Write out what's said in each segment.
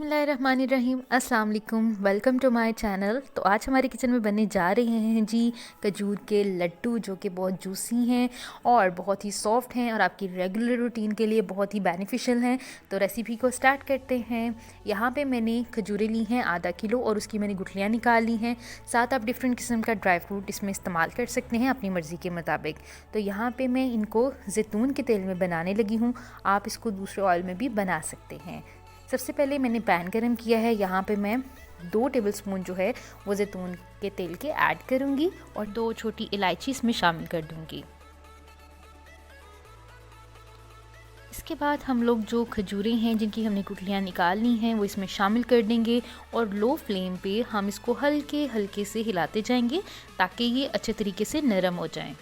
बिस्मिल्लाहिर्रहमानिर्रहीम। अस्सलाम वालेकुम, वेलकम टू माय चैनल। तो आज हमारे किचन में बनने जा रहे हैं जी खजूर के लड्डू, जो कि बहुत जूसी हैं और बहुत ही सॉफ्ट हैं और आपकी रेगुलर रूटीन के लिए बहुत ही बेनिफिशियल हैं। तो रेसिपी को स्टार्ट करते हैं। यहाँ पे मैंने खजूरें ली हैं आधा किलो और उसकी मैंने गुठलियाँ निकाल ली हैं। साथ आप डिफरेंट किस्म का ड्राई फ्रूट इसमें इस्तेमाल कर सकते हैं अपनी मर्ज़ी के मुताबिक। तो यहाँ पर मैं इनको ज़ैतून के तेल में बनाने लगी हूँ। आप इसको दूसरे ऑयल में भी बना सकते हैं। सबसे पहले मैंने पैन गरम किया है। यहाँ पे मैं 2 टेबलस्पून जो है वो ज़ैतून के तेल के ऐड करूँगी और 2 छोटी इलायची इसमें शामिल कर दूँगी। इसके बाद हम लोग जो खजूरें हैं जिनकी हमने गुठलियाँ निकालनी हैं वो इसमें शामिल कर देंगे और लो फ्लेम पे हम इसको हल्के हल्के से हिलाते जाएंगे ताकि ये अच्छे तरीके से नरम हो जाएं।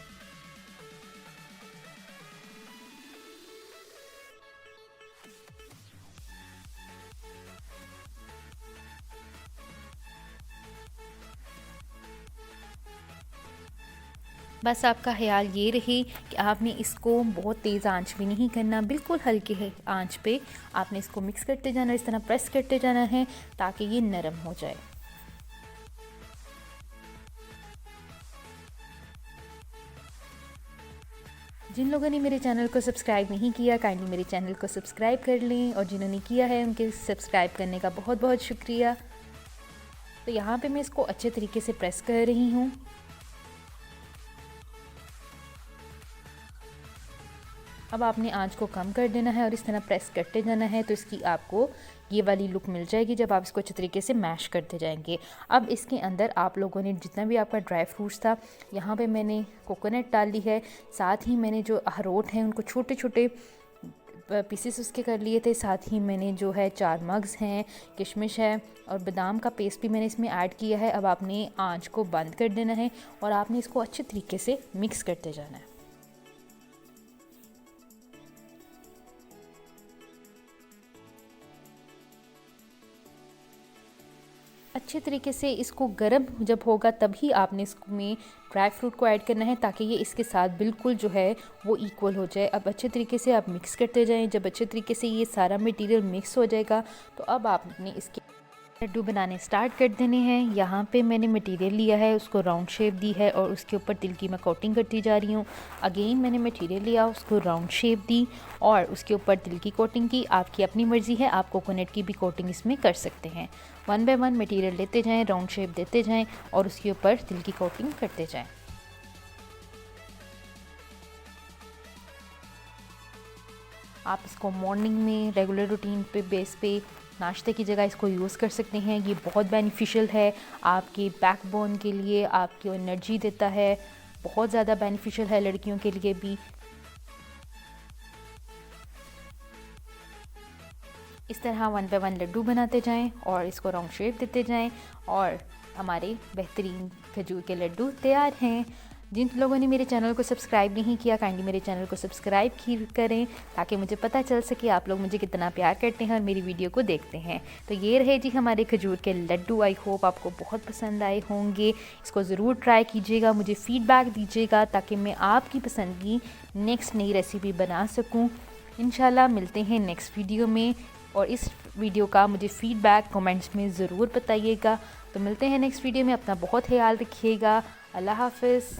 बस आपका ख्याल ये रहे कि आपने इसको बहुत तेज़ आंच भी नहीं करना, बिल्कुल हल्के है आंच पे आपने इसको मिक्स करते जाना, इस तरह प्रेस करते जाना है ताकि ये नरम हो जाए। जिन लोगों ने मेरे चैनल को सब्सक्राइब नहीं किया काइंडली मेरे चैनल को सब्सक्राइब कर लें और जिन्होंने किया है उनके सब्सक्राइब करने का बहुत बहुत शुक्रिया। तो यहाँ पे मैं इसको अच्छे तरीके से प्रेस कर रही हूँ। अब आपने आंच को कम कर देना है और इस तरह प्रेस करते जाना है तो इसकी आपको ये वाली लुक मिल जाएगी जब आप इसको अच्छे तरीके से मैश करते जाएंगे। अब इसके अंदर आप लोगों ने जितना भी आपका ड्राई फ्रूट्स था, यहाँ पे मैंने कोकोनट डाल ली है, साथ ही मैंने जो अखरोट हैं उनको छोटे छोटे पीसेस उसके कर लिए थे, साथ ही मैंने जो है 4 मग्स हैं, किशमिश है और बादाम का पेस्ट भी मैंने इसमें ऐड किया है। अब आपने आंच को बंद कर देना है और आपने इसको अच्छे तरीके से मिक्स करते जाना है। अच्छे तरीके से इसको गर्म जब होगा तभी आपने इसमें ड्राई फ्रूट को ऐड करना है ताकि ये इसके साथ बिल्कुल जो है वो इक्वल हो जाए। अब अच्छे तरीके से आप मिक्स करते जाएं। जब अच्छे तरीके से ये सारा मटेरियल मिक्स हो जाएगा तो अब आपने इसके लड्डू बनाने स्टार्ट कर देने हैं। यहाँ पे मैंने मटेरियल लिया है, उसको राउंड शेप दी है और उसके ऊपर तिल की मैं कोटिंग करती जा रही हूँ। अगेन मैंने मटेरियल लिया, उसको राउंड शेप दी और उसके ऊपर तिल की कोटिंग की। आपकी अपनी मर्ज़ी है, आप कोकोनट की भी कोटिंग इसमें कर सकते हैं। 1 बाय 1 मटेरियल लेते जाएँ, राउंड शेप देते जाएँ और उसके ऊपर तिल की कोटिंग करते जाएँ। आप इसको मॉर्निंग में रेगुलर रूटीन पे बेस पे नाश्ते की जगह इसको यूज़ कर सकते हैं। ये बहुत बेनिफिशियल है आपके बैकबोन के लिए, आपकी एनर्जी देता है, बहुत ज़्यादा बेनिफिशियल है लड़कियों के लिए भी। इस तरह 1 बाय 1 लड्डू बनाते जाएं और इसको राउंड शेप देते जाएं और हमारे बेहतरीन खजूर के लड्डू तैयार हैं। जिन लोगों ने मेरे चैनल को सब्सक्राइब नहीं किया काइंडली मेरे चैनल को सब्सक्राइब करें ताकि मुझे पता चल सके आप लोग मुझे कितना प्यार करते हैं और मेरी वीडियो को देखते हैं। तो ये रहे जी हमारे खजूर के लड्डू। आई होप आपको बहुत पसंद आए होंगे। इसको ज़रूर ट्राई कीजिएगा, मुझे फ़ीडबैक दीजिएगा ताकि मैं आपकी पसंद की नेक्स्ट नई रेसिपी बना सकूँ। इंशाल्लाह मिलते हैं नेक्स्ट वीडियो में और इस वीडियो का मुझे फ़ीडबैक कमेंट्स में ज़रूर बताइएगा। तो मिलते हैं नेक्स्ट वीडियो में। अपना बहुत ख्याल रखिएगा। अल्लाह हाफ़िज़।